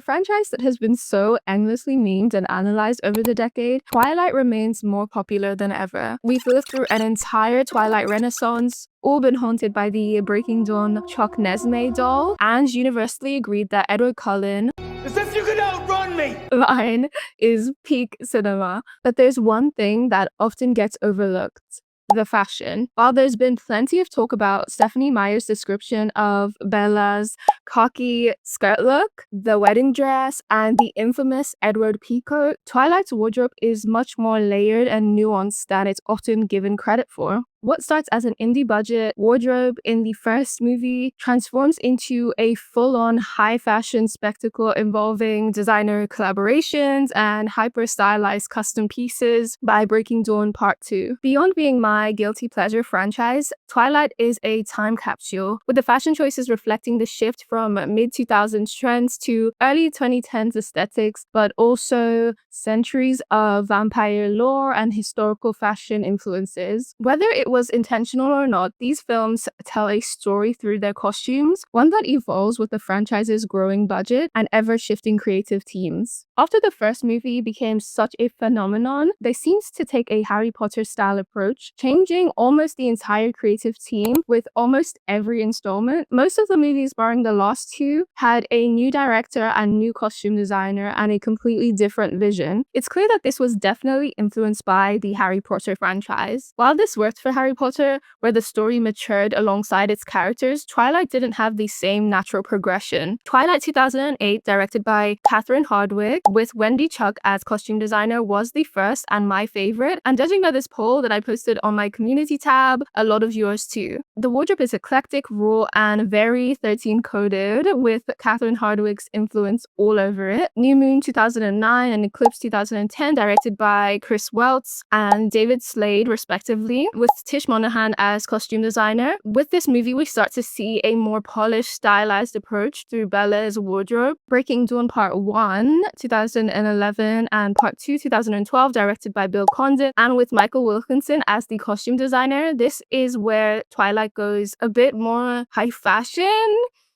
franchise that has been so endlessly memed and analyzed over the decade, Twilight remains more popular than ever. We've lived through an entire Twilight renaissance, all been haunted by the Breaking Dawn Chuck Nesme doll, and universally agreed that Edward Cullen As if you could outrun me! line is peak cinema. But there's one thing that often gets overlooked: the fashion. While there's been plenty of talk about Stephenie Meyer's description of Bella's cocky skirt look, the wedding dress, and the infamous Edward peacoat, Twilight's wardrobe is much more layered and nuanced than it's often given credit for. What starts as an indie budget wardrobe in the first movie transforms into a full-on high fashion spectacle involving designer collaborations and hyper-stylized custom pieces by Breaking Dawn Part 2. Beyond being my guilty pleasure franchise, Twilight is a time capsule, with the fashion choices reflecting the shift from mid-2000s trends to early 2010s aesthetics, but also centuries of vampire lore and historical fashion influences. Whether it was intentional or not, these films tell a story through their costumes, one that evolves with the franchise's growing budget and ever-shifting creative teams. After the first movie became such a phenomenon, they seemed to take a Harry Potter-style approach, changing almost the entire creative team with almost every installment. Most of the movies, barring the last two, had a new director and new costume designer and a completely different vision. It's clear that this was definitely influenced by the Harry Potter franchise. While this worked for Harry Potter, where the story matured alongside its characters, Twilight didn't have the same natural progression. Twilight 2008, directed by Catherine Hardwicke, with Wendy Chuck as costume designer, was the first and my favorite, and judging by this poll that I posted on my community tab, a lot of yours too. The wardrobe is eclectic, raw, and very 13-coded, with Catherine Hardwicke's influence all over it. New Moon 2009 and Eclipse 2010, directed by Chris Weltz and David Slade, respectively, with Tish Monahan as costume designer. With this movie, we start to see a more polished, stylized approach through Bella's wardrobe. Breaking Dawn Part 1, 2011, and Part 2, 2012, directed by Bill Condon, and with Michael Wilkinson as the costume designer. This is where Twilight goes a bit more high fashion.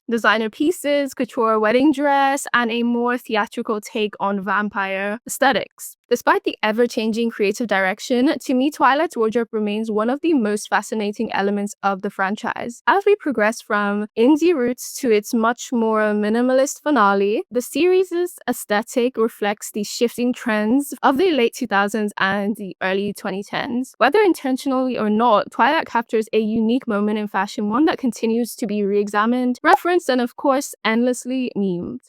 Designer pieces, couture wedding dress, and a more theatrical take on vampire aesthetics. Despite the ever-changing creative direction, to me, Twilight's wardrobe remains one of the most fascinating elements of the franchise. As we progress from indie roots to its much more minimalist finale, the series' aesthetic reflects the shifting trends of the late 2000s and the early 2010s. Whether intentionally or not, Twilight captures a unique moment in fashion, one that continues to be re-examined, referenced, and of course, endlessly memed.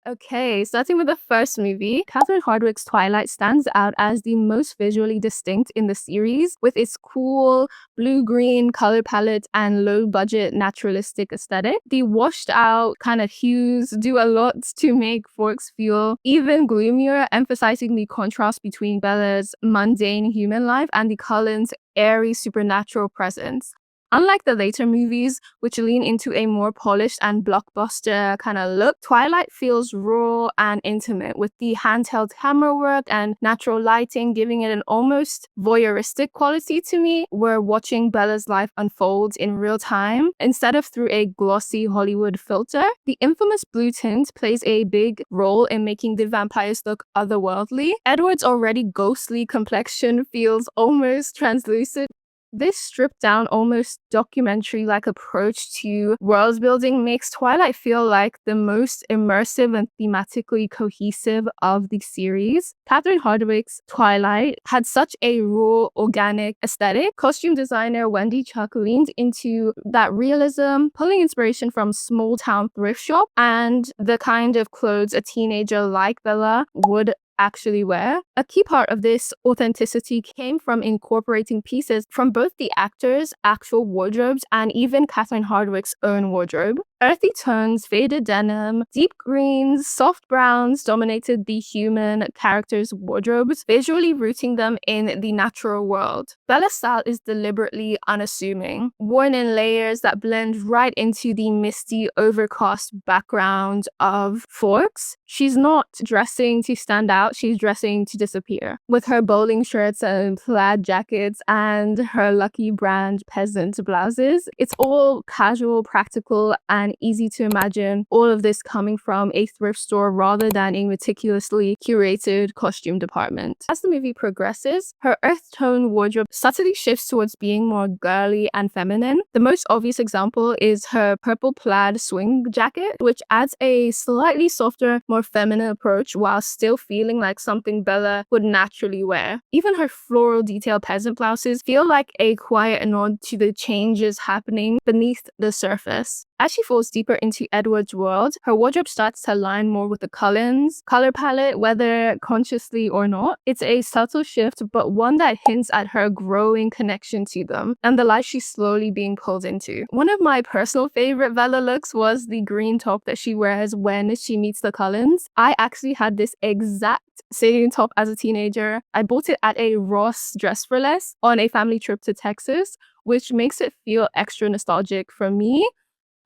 Okay, starting with the first movie, Catherine Hardwicke's Twilight stands out as the most visually distinct in the series, with its cool blue-green color palette and low-budget naturalistic aesthetic. The washed-out kind of hues do a lot to make Forks feel even gloomier, emphasizing the contrast between Bella's mundane human life and the Cullens' airy supernatural presence. Unlike the later movies, which lean into a more polished and blockbuster kind of look, Twilight feels raw and intimate, with the handheld camera work and natural lighting giving it an almost voyeuristic quality to me. We're watching Bella's life unfold in real time instead of through a glossy Hollywood filter. The infamous blue tint plays a big role in making the vampires look otherworldly. Edward's already ghostly complexion feels almost translucent. This stripped-down, almost documentary-like approach to world building makes Twilight feel like the most immersive and thematically cohesive of the series. Catherine Hardwicke's Twilight had such a raw, organic aesthetic. Costume designer Wendy Chuck leaned into that realism, pulling inspiration from small-town thrift shop and the kind of clothes a teenager like Bella would actually wear. A key part of this authenticity came from incorporating pieces from both the actors' actual wardrobes and even Catherine Hardwicke's own wardrobe. Earthy tones, faded denim, deep greens, soft browns dominated the human characters' wardrobes, visually rooting them in the natural world. Bella's style is deliberately unassuming, worn in layers that blend right into the misty, overcast background of Forks. She's not dressing to stand out, she's dressing to disappear. With her bowling shirts and plaid jackets and her Lucky Brand peasant blouses, it's all casual, practical, and easy to imagine all of this coming from a thrift store rather than a meticulously curated costume department. As the movie progresses, her earth tone wardrobe subtly shifts towards being more girly and feminine. The most obvious example is her purple plaid swing jacket, which adds a slightly softer, more feminine approach while still feeling like something Bella would naturally wear. Even her floral detail peasant blouses feel like a quiet nod to the changes happening beneath the surface. As she falls deeper into Edward's world, her wardrobe starts to align more with the Cullens color palette, whether consciously or not. It's a subtle shift, but one that hints at her growing connection to them and the life she's slowly being pulled into. One of my personal favorite Bella looks was the green top that she wears when she meets the Cullens. I actually had this exact same top as a teenager. I bought it at a Ross Dress for Less on a family trip to Texas, which makes it feel extra nostalgic for me.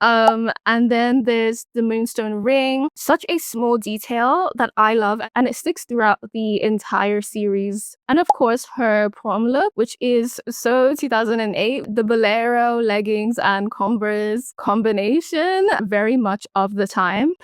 And then there's the moonstone ring, such a small detail that I love, and it sticks throughout the entire series. And of course, her prom look, which is so 2008, the bolero, leggings, and Converse combination, very much of the time.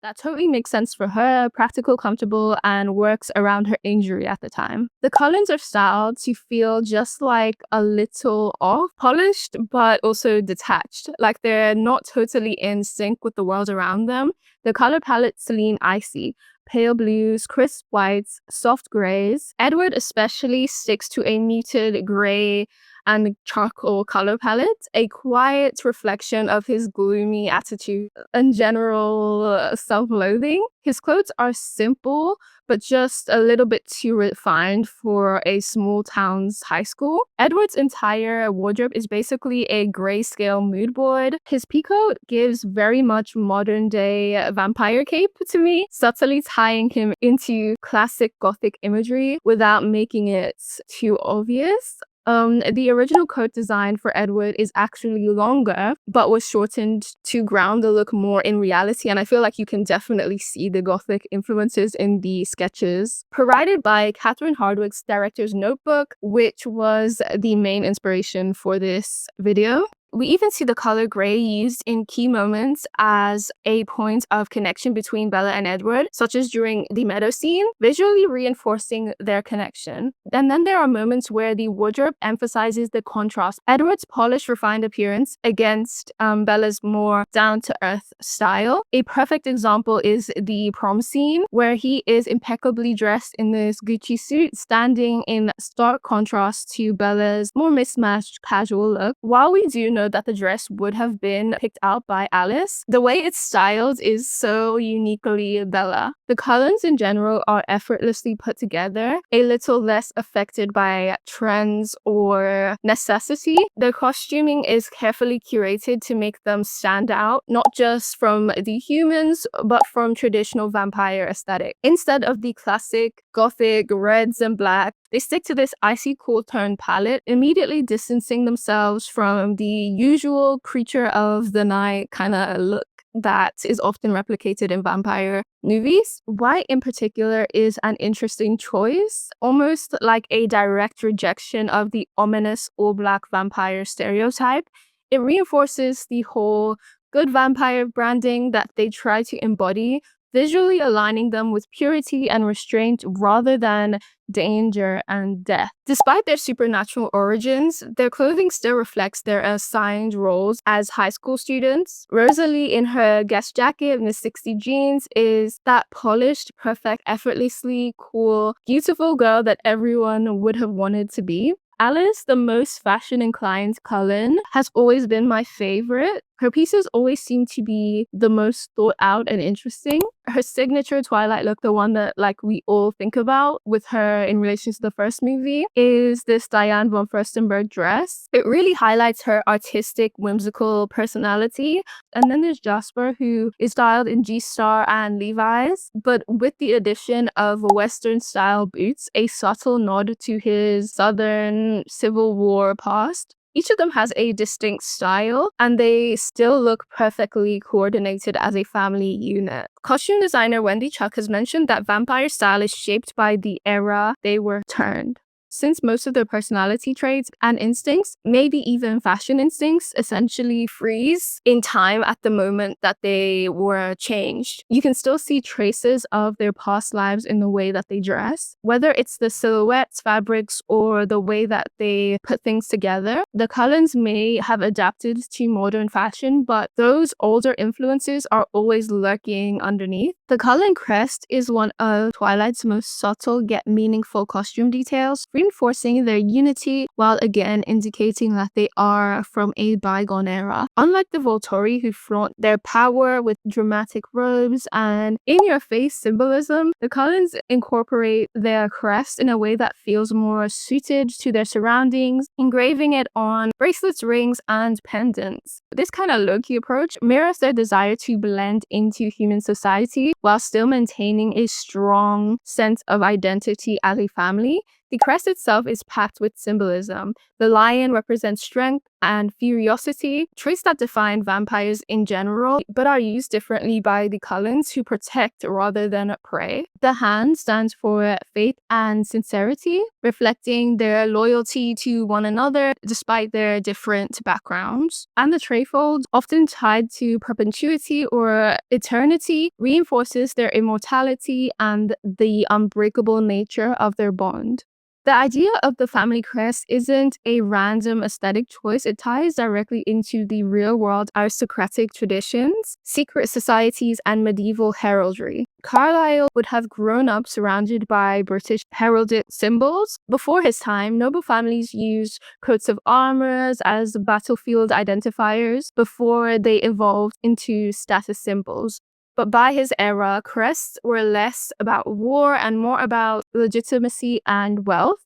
That totally makes sense for her, practical, comfortable, and works around her injury at the time. The Cullens are styled to feel just like a little off, polished, but also detached, like they're not totally in sync with the world around them. The color palettes lean icy, pale blues, crisp whites, soft grays. Edward especially sticks to a muted gray and charcoal color palette, a quiet reflection of his gloomy attitude and general self-loathing. His clothes are simple, but just a little bit too refined for a small town's high school. Edward's entire wardrobe is basically a grayscale mood board. His peacoat gives very much modern-day vampire cape to me, subtly tying him into classic gothic imagery without making it too obvious. The original coat design for Edward is actually longer, but was shortened to ground the look more in reality, and I feel like you can definitely see the gothic influences in the sketches. Provided by Catherine Hardwicke's director's notebook, which was the main inspiration for this video. We even see the color gray used in key moments as a point of connection between Bella and Edward, such as during the meadow scene, visually reinforcing their connection. And then there are moments where the wardrobe emphasizes the contrast. Edward's polished, refined appearance against Bella's more down-to-earth style. A perfect example is the prom scene, where he is impeccably dressed in this Gucci suit, standing in stark contrast to Bella's more mismatched casual look. While we do know that the dress would have been picked out by Alice, the way it's styled is so uniquely Bella. The Cullens in general are effortlessly put together, a little less affected by trends or necessity. The costuming is carefully curated to make them stand out, not just from the humans, but from traditional vampire aesthetic. Instead of the classic gothic reds and black, they stick to this icy cool tone palette, immediately distancing themselves from the usual creature of the night kind of look that is often replicated in vampire movies. White in particular is an interesting choice, almost like a direct rejection of the ominous all-black vampire stereotype. It reinforces the whole good vampire branding that they try to embody, visually aligning them with purity and restraint rather than danger and death. Despite their supernatural origins, their clothing still reflects their assigned roles as high school students. Rosalie in her guest jacket and the 60 jeans is that polished, perfect, effortlessly cool, beautiful girl that everyone would have wanted to be. Alice, the most fashion-inclined Cullen, has always been my favorite. Her pieces always seem to be the most thought out and interesting. Her signature Twilight look, the one that like we all think about with her in relation to the first movie, is this Diane von Furstenberg dress. It really highlights her artistic, whimsical personality. And then there's Jasper, who is styled in G-Star and Levi's, but with the addition of Western-style boots, a subtle nod to his Southern Civil War past. Each of them has a distinct style, and they still look perfectly coordinated as a family unit. Costume designer Wendy Chuck has mentioned that vampire style is shaped by the era they were turned. Since most of their personality traits and instincts, maybe even fashion instincts, essentially freeze in time at the moment that they were changed, you can still see traces of their past lives in the way that they dress. Whether it's the silhouettes, fabrics, or the way that they put things together, the Cullens may have adapted to modern fashion, but those older influences are always lurking underneath. The Cullen crest is one of Twilight's most subtle yet meaningful costume details, reinforcing their unity while again indicating that they are from a bygone era. Unlike the Volturi, who flaunt their power with dramatic robes and in-your-face symbolism, the Cullens incorporate their crest in a way that feels more suited to their surroundings, engraving it on bracelets, rings, and pendants. This kind of low-key approach mirrors their desire to blend into human society while still maintaining a strong sense of identity as a family. The crest itself is packed with symbolism. The lion represents strength and furiosity, traits that define vampires in general, but are used differently by the Cullens, who protect rather than prey. The hand stands for faith and sincerity, reflecting their loyalty to one another despite their different backgrounds. And the trefold, often tied to perpetuity or eternity, reinforces their immortality and the unbreakable nature of their bond. The idea of the family crest isn't a random aesthetic choice. It ties directly into the real-world aristocratic traditions, secret societies, and medieval heraldry. Carlyle would have grown up surrounded by British heraldic symbols. Before his time, noble families used coats of armor as battlefield identifiers before they evolved into status symbols. But by his era, crests were less about war and more about legitimacy and wealth,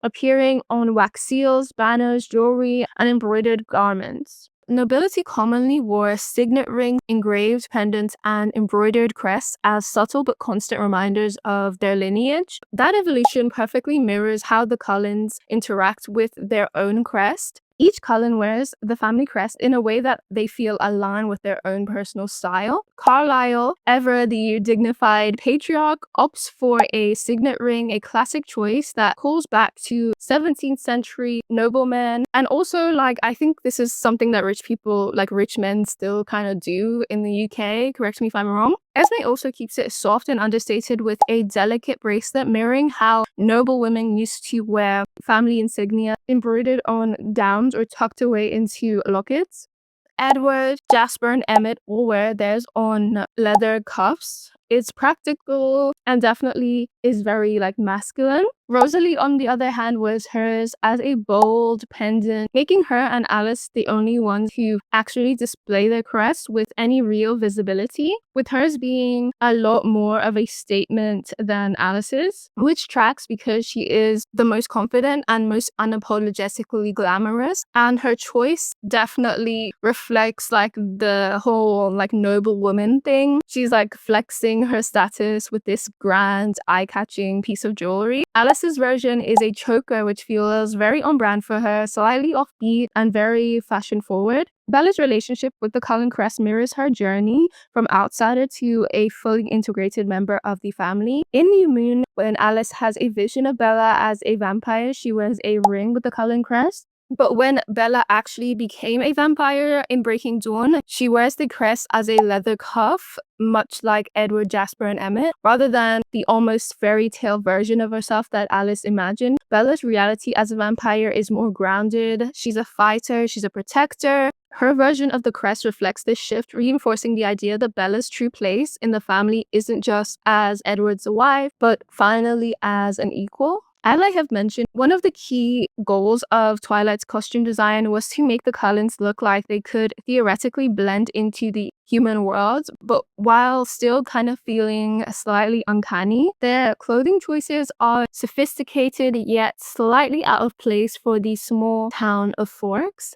appearing on wax seals, banners, jewelry, and embroidered garments. Nobility commonly wore signet rings, engraved pendants, and embroidered crests as subtle but constant reminders of their lineage. That evolution perfectly mirrors how the Cullens interact with their own crest. Each Cullen wears the family crest in a way that they feel aligned with their own personal style. Carlyle, ever the dignified patriarch, opts for a signet ring, a classic choice that calls back to 17th century noblemen. And also, I think this is something that rich people, rich men, still kind of do in the UK. Correct me if I'm wrong. Esme also keeps it soft and understated with a delicate bracelet mirroring how noble women used to wear family insignia embroidered on gowns or tucked away into lockets. Edward, Jasper, and Emmett all wear theirs on leather cuffs. It's practical and definitely is very masculine. Rosalie, on the other hand, wears hers as a bold pendant, making her and Alice the only ones who actually display their crest with any real visibility, with hers being a lot more of a statement than Alice's, which tracks because she is the most confident and most unapologetically glamorous, and her choice definitely reflects the whole noble woman thing. She's flexing her status with this grand eye-catching piece of jewelry. Alice's version is a choker, which feels very on brand for her, slightly offbeat and very fashion forward. Bella's relationship with the Cullen crest mirrors her journey from outsider to a fully integrated member of the family. In New Moon, when Alice has a vision of Bella as a vampire, she wears a ring with the Cullen crest. But when Bella actually became a vampire in Breaking Dawn, she wears the crest as a leather cuff, much like Edward, Jasper, and Emmett. Rather than the almost fairy tale version of herself that Alice imagined, Bella's reality as a vampire is more grounded. She's a fighter, she's a protector. Her version of the crest reflects this shift, reinforcing the idea that Bella's true place in the family isn't just as Edward's wife, but finally as an equal. As I have mentioned, one of the key goals of Twilight's costume design was to make the Cullens look like they could theoretically blend into the human world, but while still kind of feeling slightly uncanny. Their clothing choices are sophisticated yet slightly out of place for the small town of Forks.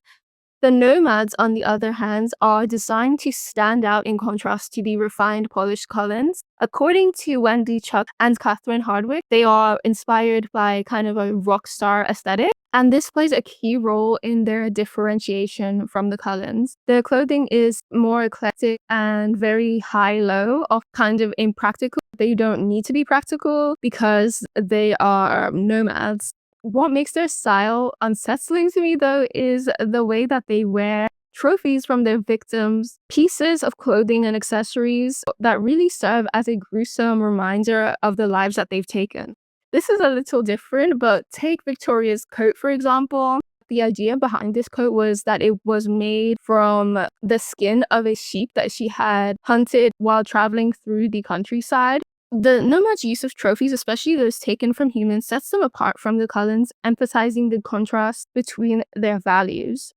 The nomads, on the other hand, are designed to stand out in contrast to the refined, polished Cullens. According to Wendy Chuck and Catherine Hardwick, they are inspired by kind of a rock star aesthetic, and this plays a key role in their differentiation from the Cullens. Their clothing is more eclectic and very high-low, of kind of impractical. They don't need to be practical because they are nomads. What makes their style unsettling to me, though, is the way that they wear trophies from their victims, pieces of clothing and accessories that really serve as a gruesome reminder of the lives that they've taken. This is a little different, but take Victoria's coat, for example. The idea behind this coat was that it was made from the skin of a sheep that she had hunted while traveling through the countryside. The nomads' use of trophies, especially those taken from humans, sets them apart from the Cullens, emphasizing the contrast between their values.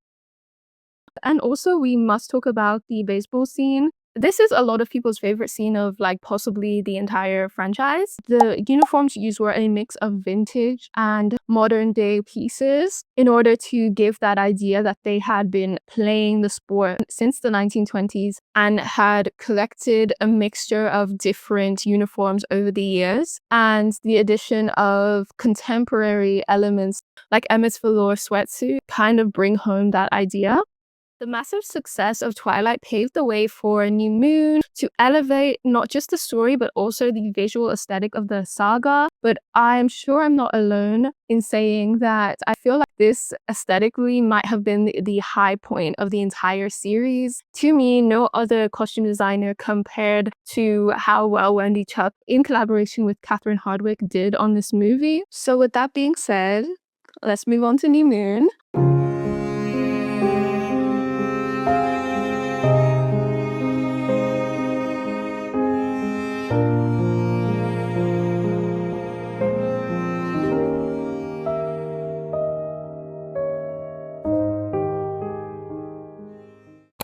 And also, we must talk about the baseball scene. This is a lot of people's favorite scene of possibly the entire franchise. The uniforms used were a mix of vintage and modern day pieces in order to give that idea that they had been playing the sport since the 1920s and had collected a mixture of different uniforms over the years. And the addition of contemporary elements like Emmett's velour sweatsuit kind of bring home that idea. The massive success of Twilight paved the way for New Moon to elevate not just the story but also the visual aesthetic of the saga. But I'm sure I'm not alone in saying that I feel like this aesthetically might have been the high point of the entire series. To me, no other costume designer compared to how well Wendy Chuck, in collaboration with Catherine Hardwick, did on this movie. So with that being said, let's move on to New Moon.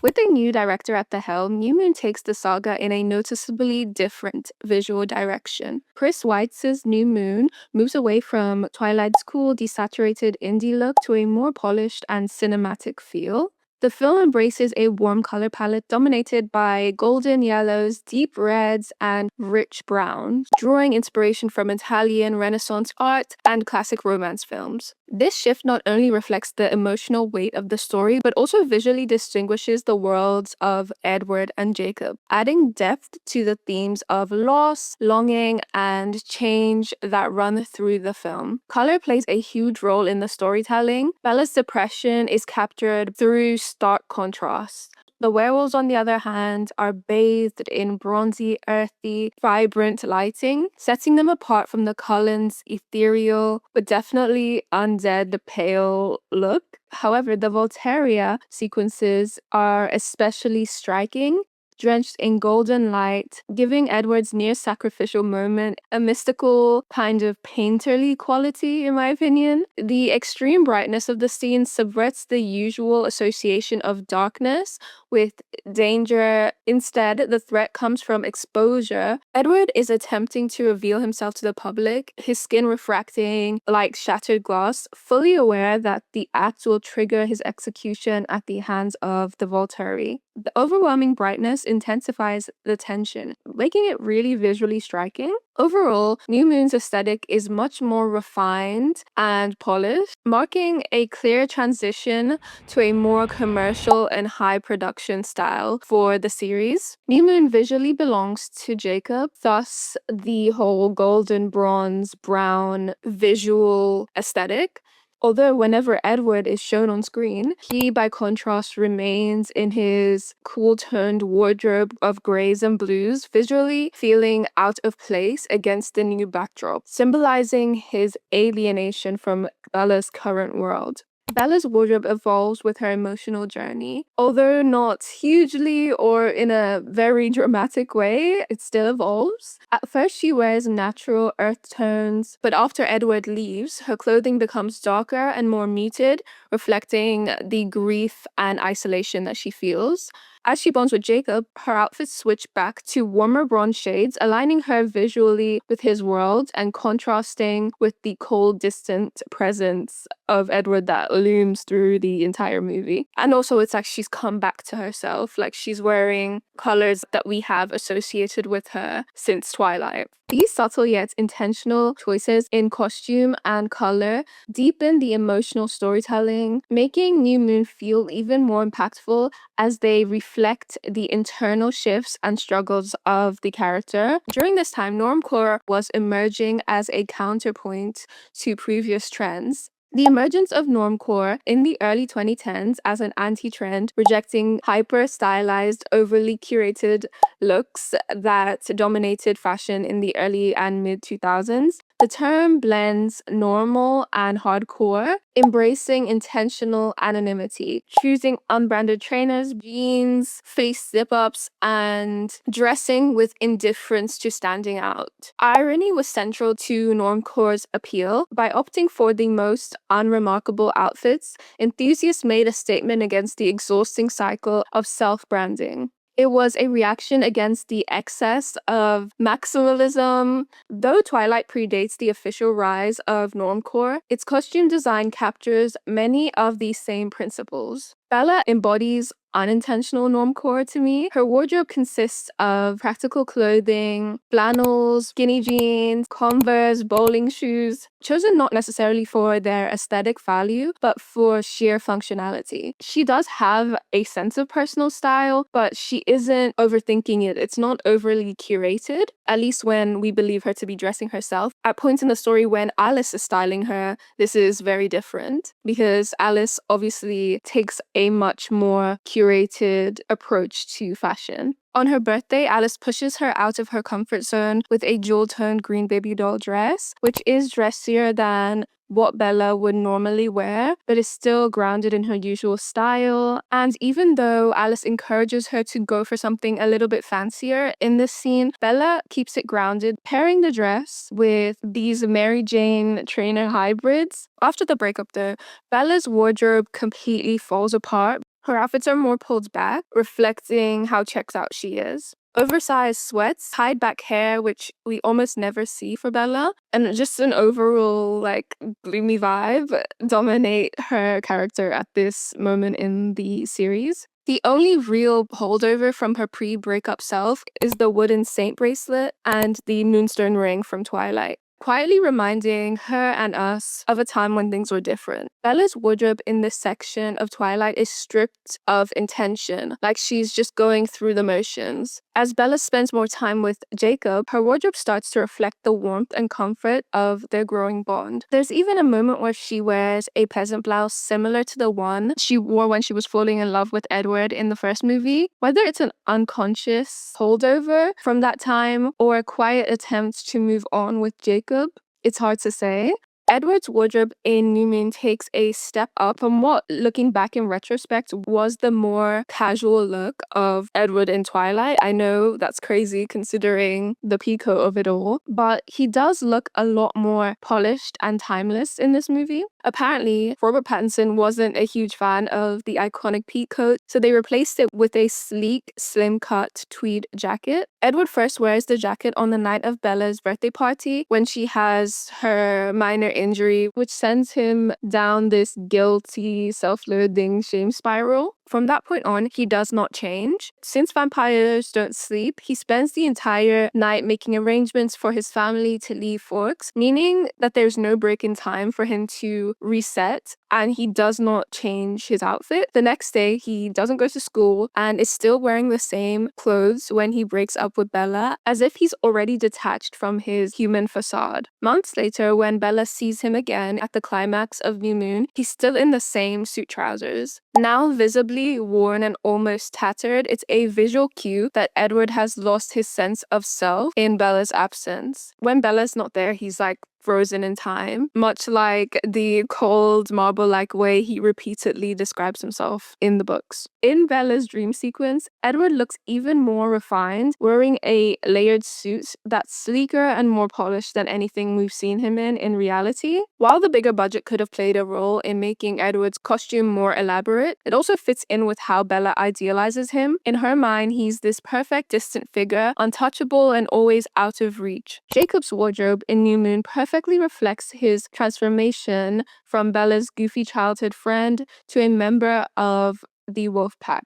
With a new director at the helm, New Moon takes the saga in a noticeably different visual direction. Chris Weitz' New Moon moves away from Twilight's cool, desaturated indie look to a more polished and cinematic feel. The film embraces a warm color palette dominated by golden yellows, deep reds, and rich browns, drawing inspiration from Italian Renaissance art and classic romance films. This shift not only reflects the emotional weight of the story, but also visually distinguishes the worlds of Edward and Jacob, adding depth to the themes of loss, longing, and change that run through the film. Color plays a huge role in the storytelling. Bella's depression is captured through stark contrast. The werewolves, on the other hand, are bathed in bronzy, earthy, vibrant lighting, setting them apart from the Cullens' ethereal, but definitely undead, pale look. However, the Voltaria sequences are especially striking, drenched in golden light, giving Edward's near-sacrificial moment a mystical, kind of painterly quality, in my opinion. The extreme brightness of the scene subverts the usual association of darkness with danger. Instead, the threat comes from exposure. Edward is attempting to reveal himself to the public, his skin refracting like shattered glass, fully aware that the act will trigger his execution at the hands of the Volturi. The overwhelming brightness intensifies the tension, making it really visually striking. Overall, New Moon's aesthetic is much more refined and polished, marking a clear transition to a more commercial and high production style for the series. New Moon visually belongs to Jacob, thus the whole golden, bronze, brown visual aesthetic. Although whenever Edward is shown on screen, he by contrast remains in his cool-toned wardrobe of grays and blues, visually feeling out of place against the new backdrop, symbolizing his alienation from Bella's current world. Bella's wardrobe evolves with her emotional journey. Although not hugely or in a very dramatic way, it still evolves. At first, she wears natural earth tones, but after Edward leaves, her clothing becomes darker and more muted, reflecting the grief and isolation that she feels. As she bonds with Jacob, her outfits switch back to warmer bronze shades, aligning her visually with his world and contrasting with the cold, distant presence of Edward that looms through the entire movie. And also, it's like she's come back to herself, like she's wearing colors that we have associated with her since Twilight. These subtle yet intentional choices in costume and color deepen the emotional storytelling, making New Moon feel even more impactful as they reflect the internal shifts and struggles of the character. During this time, normcore was emerging as a counterpoint to previous trends. The emergence of normcore in the early 2010s as an anti-trend, rejecting hyper-stylized, overly curated looks that dominated fashion in the early and mid-2000s. The term blends normal and hardcore, embracing intentional anonymity, choosing unbranded trainers, jeans, face zip-ups, and dressing with indifference to standing out. Irony was central to normcore's appeal. By opting for the most unremarkable outfits, enthusiasts made a statement against the exhausting cycle of self-branding. It was a reaction against the excess of maximalism. Though Twilight predates the official rise of normcore, its costume design captures many of these same principles. Bella embodies unintentional normcore to me. Her wardrobe consists of practical clothing, flannels, skinny jeans, Converse, bowling shoes, chosen not necessarily for their aesthetic value, but for sheer functionality. She does have a sense of personal style, but she isn't overthinking it. It's not overly curated, at least when we believe her to be dressing herself. At points in the story when Alice is styling her, this is very different because Alice obviously takes a much more curated approach to fashion. On her birthday, Alice pushes her out of her comfort zone with a jewel-toned green baby doll dress, which is dressier than what Bella would normally wear, but is still grounded in her usual style. And even though Alice encourages her to go for something a little bit fancier in this scene, Bella keeps it grounded, pairing the dress with these Mary Jane trainer hybrids. After the breakup though, Bella's wardrobe completely falls apart. Her outfits are more pulled back, reflecting how checked out she is. Oversized sweats, tied back hair, which we almost never see for Bella, and just an overall like gloomy vibe dominate her character at this moment in the series. The only real holdover from her pre-breakup self is the wooden saint bracelet and the moonstone ring from Twilight, quietly reminding her and us of a time when things were different. Bella's wardrobe in this section of Twilight is stripped of intention, like she's just going through the motions. As Bella spends more time with Jacob, her wardrobe starts to reflect the warmth and comfort of their growing bond. There's even a moment where she wears a peasant blouse similar to the one she wore when she was falling in love with Edward in the first movie. Whether it's an unconscious holdover from that time or a quiet attempt to move on with Jacob, it's hard to say. Edward's wardrobe in New Moon takes a step up from what, looking back in retrospect, was the more casual look of Edward in Twilight. I know that's crazy considering the peacoat of it all, but he does look a lot more polished and timeless in this movie. Apparently, Robert Pattinson wasn't a huge fan of the iconic peacoat, so they replaced it with a sleek, slim-cut tweed jacket. Edward first wears the jacket on the night of Bella's birthday party when she has her minor injury, which sends him down this guilty, self-loathing shame spiral. From that point on, he does not change. Since vampires don't sleep, he spends the entire night making arrangements for his family to leave Forks, meaning that there's no break in time for him to reset, and he does not change his outfit. The next day, he doesn't go to school and is still wearing the same clothes when he breaks up with Bella, as if he's already detached from his human facade. Months later, when Bella sees him again at the climax of New Moon, he's still in the same suit trousers. Now visibly worn and almost tattered, it's a visual cue that Edward has lost his sense of self in Bella's absence. When Bella's not there, he's like frozen in time, much like the cold marble-like way he repeatedly describes himself in the books. In Bella's dream sequence, Edward looks even more refined, wearing a layered suit that's sleeker and more polished than anything we've seen him in reality. While the bigger budget could have played a role in making Edward's costume more elaborate, it also fits in with how Bella idealizes him. In her mind, he's this perfect distant figure, untouchable and always out of reach. Jacob's wardrobe in New Moon perfectly reflects his transformation from Bella's goofy childhood friend to a member of the wolf pack.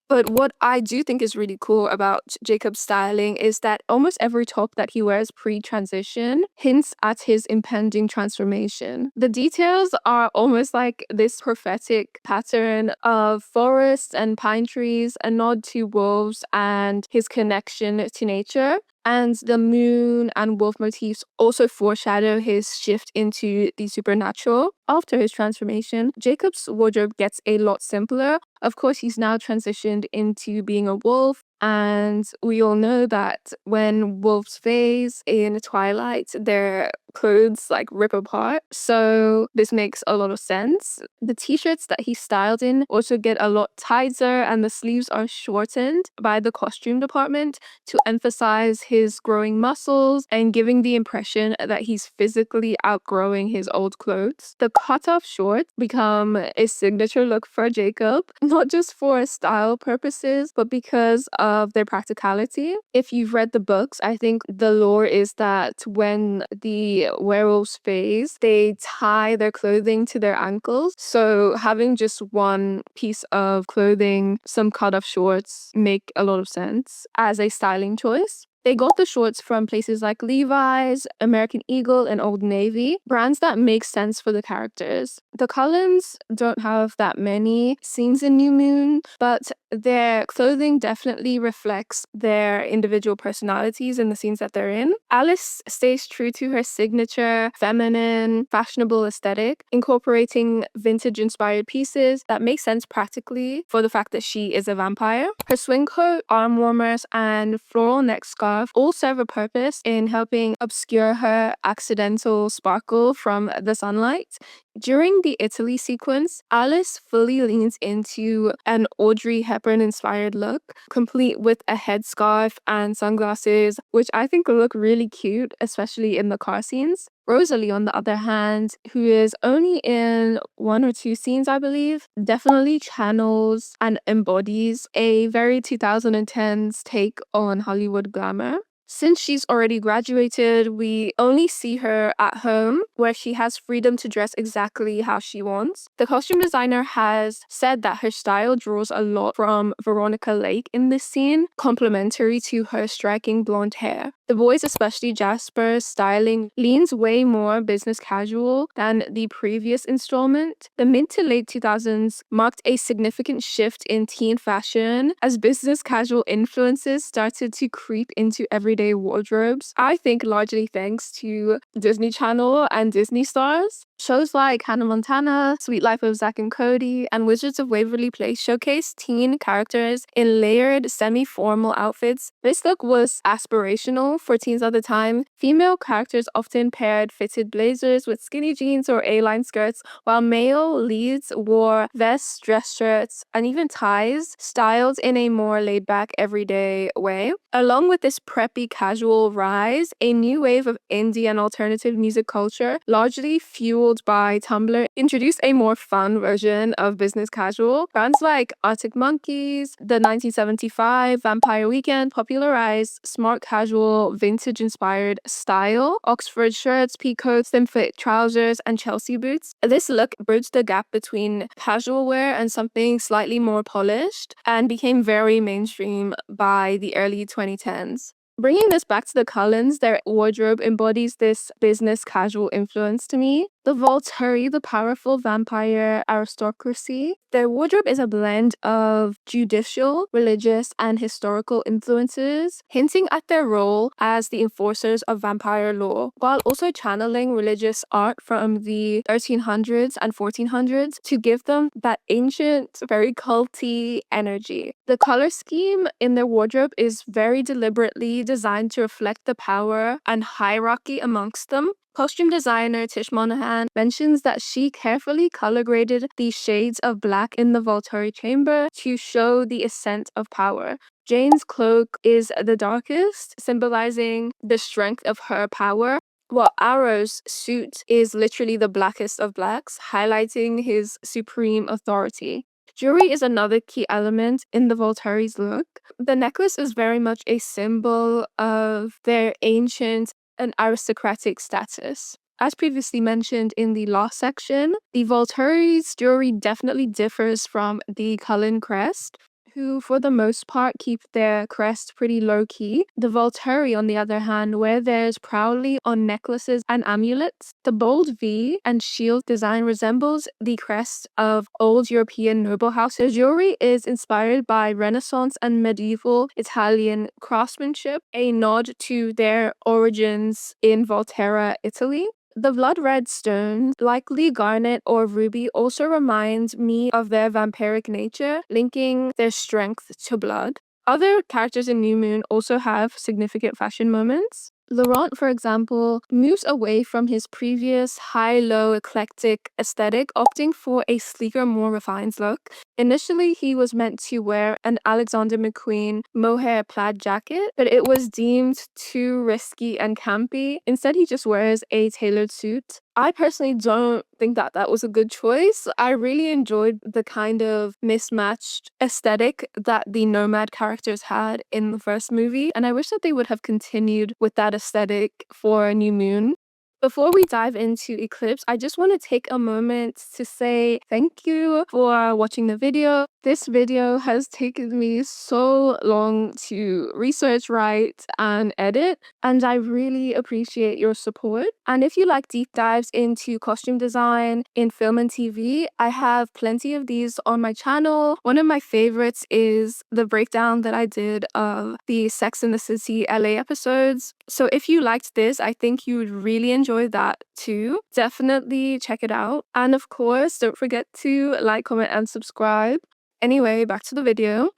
But what I do think is really cool about Jacob's styling is that almost every top that he wears pre-transition hints at his impending transformation. The details are almost like this prophetic pattern of forests and pine trees, a nod to wolves and his connection to nature. And the moon and wolf motifs also foreshadow his shift into the supernatural. After his transformation, Jacob's wardrobe gets a lot simpler. Of course, he's now transitioned into being a wolf, and we all know that when wolves phase in Twilight, their clothes like rip apart. So this makes a lot of sense. The t-shirts that he styled in also get a lot tighter, and the sleeves are shortened by the costume department to emphasize his growing muscles and giving the impression that he's physically outgrowing his old clothes. The cutoff shorts become a signature look for Jacob, not just for style purposes, but because of their practicality. If you've read the books, I think the lore is that when the werewolves phase, they tie their clothing to their ankles. So having just one piece of clothing, some cut-off shorts, make a lot of sense as a styling choice. They got the shorts from places like Levi's, American Eagle, and Old Navy, brands that make sense for the characters. The Cullens don't have that many scenes in New Moon, but their clothing definitely reflects their individual personalities in the scenes that they're in. Alice stays true to her signature, feminine, fashionable aesthetic, incorporating vintage-inspired pieces that make sense practically for the fact that she is a vampire. Her swing coat, arm warmers, and floral neck scarf all serve a purpose in helping obscure her accidental sparkle from the sunlight. During the Italy sequence, Alice fully leans into an Audrey Hepburn-inspired look, complete with a headscarf and sunglasses, which I think look really cute, especially in the car scenes. Rosalie, on the other hand, who is only in 1 or 2 scenes, I believe, definitely channels and embodies a very 2010s take on Hollywood glamour. Since she's already graduated, we only see her at home, where she has freedom to dress exactly how she wants. The costume designer has said that her style draws a lot from Veronica Lake in this scene, complementary to her striking blonde hair. The boys, especially Jasper's styling, leans way more business casual than the previous installment. The mid to late 2000s marked a significant shift in teen fashion as business casual influences started to creep into everyday wardrobes. I think largely thanks to Disney Channel and Disney stars. Shows like Hannah Montana, Sweet Life of Zack and Cody, and Wizards of Waverly Place showcase teen characters in layered, semi-formal outfits. This look was aspirational for teens at the time. Female characters often paired fitted blazers with skinny jeans or A-line skirts, while male leads wore vests, dress shirts, and even ties, styled in a more laid-back, everyday way. Along with this preppy casual rise, a new wave of indie and alternative music culture, largely fueled by Tumblr, introduced a more fun version of business casual. Brands like Arctic Monkeys, the 1975 Vampire Weekend popularized smart casual, vintage-inspired style. Oxford shirts, peacoats, slim-fit trousers, and Chelsea boots. This look bridged the gap between casual wear and something slightly more polished, and became very mainstream by the early 2010s. Bringing this back to the Cullens, their wardrobe embodies this business casual influence to me. The Volturi, the powerful vampire aristocracy, their wardrobe is a blend of judicial, religious, and historical influences, hinting at their role as the enforcers of vampire law, while also channeling religious art from the 1300s and 1400s to give them that ancient, very culty energy. The color scheme in their wardrobe is very deliberately designed to reflect the power and hierarchy amongst them. Costume designer Tish Monahan mentions that she carefully color graded the shades of black in the Volturi chamber to show the ascent of power. Jane's cloak is the darkest, symbolizing the strength of her power, while Arrow's suit is literally the blackest of blacks, highlighting his supreme authority. Jewelry is another key element in the Volturi's look. The necklace is very much a symbol of their ancient and aristocratic status. As previously mentioned in the last section, the Volturi's jewelry definitely differs from the Cullen crest, who for the most part keep their crest pretty low-key. The Volturi, on the other hand, wear theirs proudly on necklaces and amulets. The bold V and shield design resembles the crest of old European noble houses. Jewelry is inspired by Renaissance and medieval Italian craftsmanship, a nod to their origins in Volterra, Italy. The blood red stones, likely garnet or ruby, also remind me of their vampiric nature, linking their strength to blood. Other characters in New Moon also have significant fashion moments. Laurent, for example, moves away from his previous high-low eclectic aesthetic, opting for a sleeker, more refined look. Initially, he was meant to wear an Alexander McQueen mohair plaid jacket, but it was deemed too risky and campy. Instead, he just wears a tailored suit. I personally don't think that that was a good choice. I really enjoyed the kind of mismatched aesthetic that the nomad characters had in the first movie, and I wish that they would have continued with that aesthetic for New Moon. Before we dive into Eclipse, I just want to take a moment to say thank you for watching the video. This video has taken me so long to research, write, and edit, and I really appreciate your support. And if you like deep dives into costume design in film and TV, I have plenty of these on my channel. One of my favorites is the breakdown that I did of the Sex and the City LA episodes. So if you liked this, I think you would really enjoy that too. Definitely check it out. And of course, don't forget to like, comment, and subscribe. Anyway, back to the video.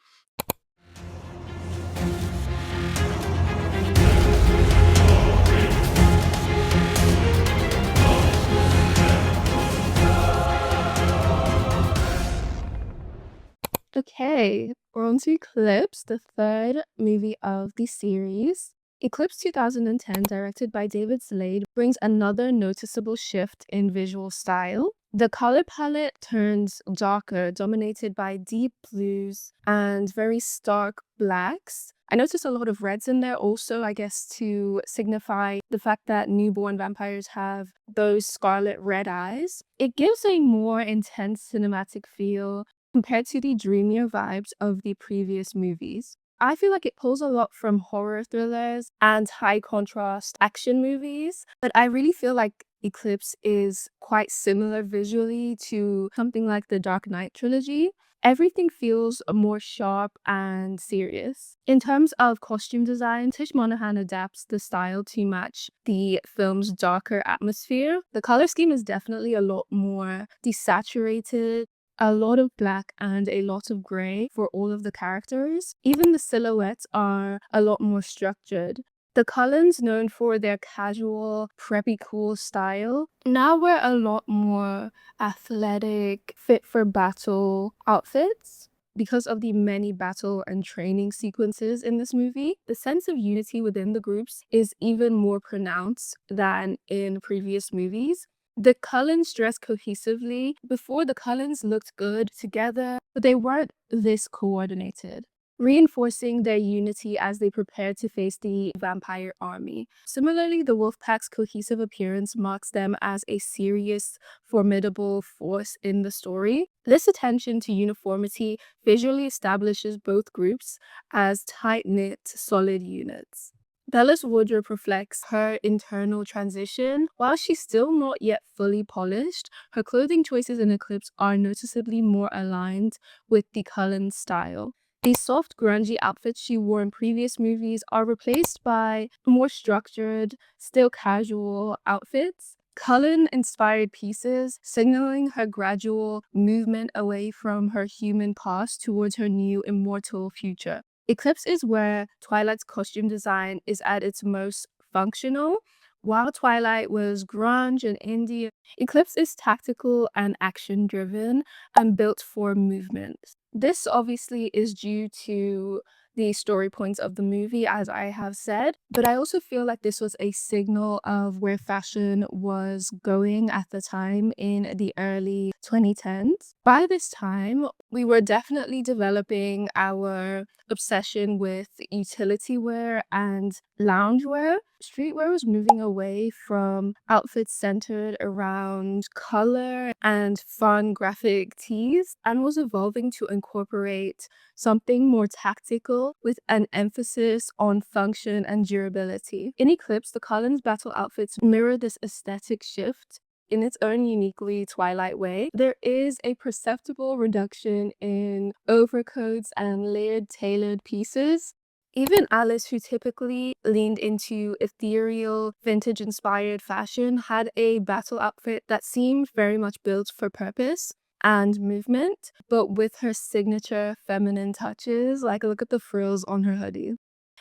Okay, we're on to Eclipse, the third movie of the series. Eclipse 2010, directed by David Slade, brings another noticeable shift in visual style. The color palette turns darker, dominated by deep blues and very stark blacks. I noticed a lot of reds in there also, I guess, to signify the fact that newborn vampires have those scarlet red eyes. It gives a more intense cinematic feel compared to the dreamier vibes of the previous movies. I feel like it pulls a lot from horror thrillers and high contrast action movies, but I really feel like Eclipse is quite similar visually to something like the Dark Knight trilogy. Everything feels more sharp and serious. In terms of costume design, Tish Monahan adapts the style to match the film's darker atmosphere. The color scheme is definitely a lot more desaturated, a lot of black and a lot of gray for all of the characters. Even the silhouettes are a lot more structured. The Cullens, known for their casual, preppy cool style, now wear a lot more athletic, fit for battle outfits. Because of the many battle and training sequences in this movie, the sense of unity within the groups is even more pronounced than in previous movies. The Cullens dressed cohesively. Before, the Cullens looked good together, but they weren't this coordinated, reinforcing their unity as they prepared to face the vampire army. Similarly, the Wolfpack's cohesive appearance marks them as a serious, formidable force in the story. This attention to uniformity visually establishes both groups as tight-knit, solid units. Bella's wardrobe reflects her internal transition. While she's still not yet fully polished, her clothing choices in Eclipse are noticeably more aligned with the Cullen style. The soft, grungy outfits she wore in previous movies are replaced by more structured, still casual outfits. Cullen-inspired pieces, signaling her gradual movement away from her human past towards her new immortal future. Eclipse is where Twilight's costume design is at its most functional, While Twilight was grunge and indie, Eclipse is tactical and action-driven and built for movement. This obviously is due to the story points of the movie, as I have said, but I also feel like this was a signal of where fashion was going at the time in the early 2010s. By this time, we were definitely developing our obsession with utility wear and loungewear. Streetwear was moving away from outfits centered around color and fun graphic tees and was evolving to incorporate something more tactical with an emphasis on function and durability. In Eclipse, the Collins battle outfits mirror this aesthetic shift in its own uniquely Twilight way. There is a perceptible reduction in overcoats and layered tailored pieces. Even Alice, who typically leaned into ethereal, vintage-inspired fashion, had a battle outfit that seemed very much built for purpose and movement, but with her signature feminine touches. Like, look at the frills on her hoodie.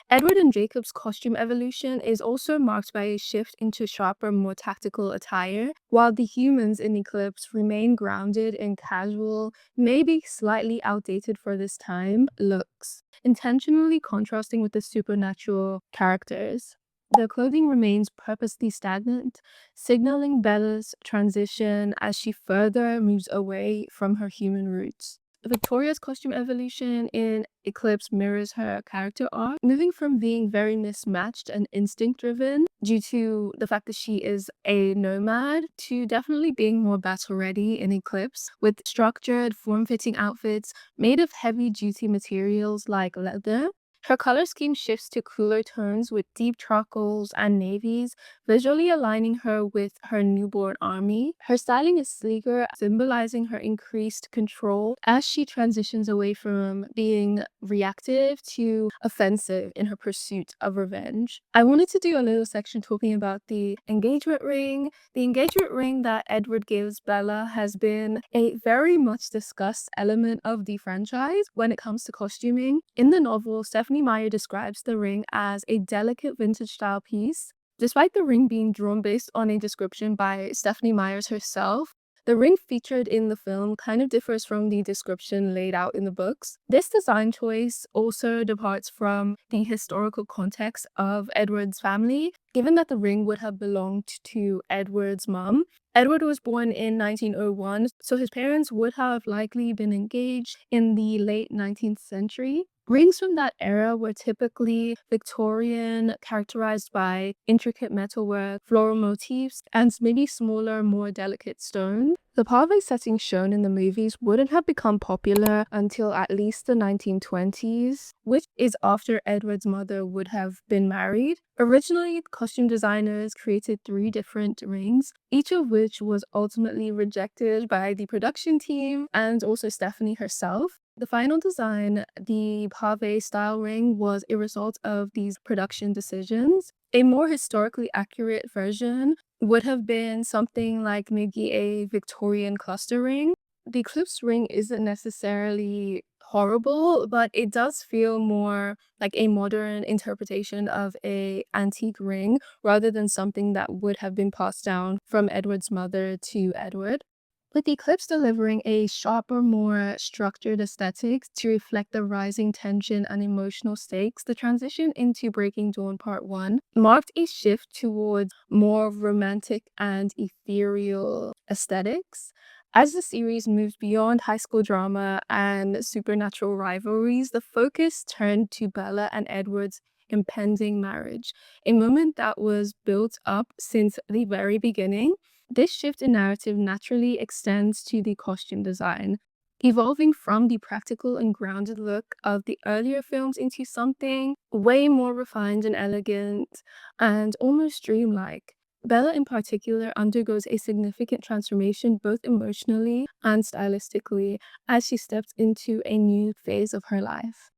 Edward and Jacob's costume evolution is also marked by a shift into sharper, more tactical attire, while the humans in Eclipse remain grounded in casual, maybe slightly outdated for this time, looks, intentionally contrasting with the supernatural characters. The clothing remains purposely stagnant, signaling Bella's transition as she further moves away from her human roots. Victoria's costume evolution in Eclipse mirrors her character arc, moving from being very mismatched and instinct-driven due to the fact that she is a nomad to definitely being more battle-ready in Eclipse, with structured, form-fitting outfits made of heavy-duty materials like leather. Her color scheme shifts to cooler tones with deep charcoals and navies, visually aligning her with her newborn army. Her styling is sleeker, symbolizing her increased control as she transitions away from being reactive to offensive in her pursuit of revenge. I wanted to do a little section talking about the engagement ring. The engagement ring that Edward gives Bella has been a very much discussed element of the franchise when it comes to costuming. In the novel, Stephanie Meyer describes the ring as a delicate vintage-style piece. Despite the ring being drawn based on a description by Stephanie Myers herself, the ring featured in the film kind of differs from the description laid out in the books. This design choice also departs from the historical context of Edward's family, given that the ring would have belonged to Edward's mum. Edward was born in 1901, so his parents would have likely been engaged in the late 19th century. Rings from that era were typically Victorian, characterized by intricate metalwork, floral motifs, and maybe smaller, more delicate stones. The pave setting shown in the movies wouldn't have become popular until at least the 1920s, which is after Edward's mother would have been married. Originally, costume designers created 3 different rings, each of which was ultimately rejected by the production team and also Stephanie herself. The final design, the pave style ring, was a result of these production decisions. A more historically accurate version would have been something like maybe a Victorian cluster ring. The Eclipse ring isn't necessarily horrible, but it does feel more like a modern interpretation of a antique ring rather than something that would have been passed down from Edward's mother to Edward. With the Eclipse delivering a sharper, more structured aesthetic to reflect the rising tension and emotional stakes, the transition into Breaking Dawn Part 1 marked a shift towards more romantic and ethereal aesthetics. As the series moved beyond high school drama and supernatural rivalries, the focus turned to Bella and Edward's impending marriage, a moment that was built up since the very beginning. This shift in narrative naturally extends to the costume design, evolving from the practical and grounded look of the earlier films into something way more refined and elegant and almost dreamlike. Bella in particular undergoes a significant transformation both emotionally and stylistically as she steps into a new phase of her life.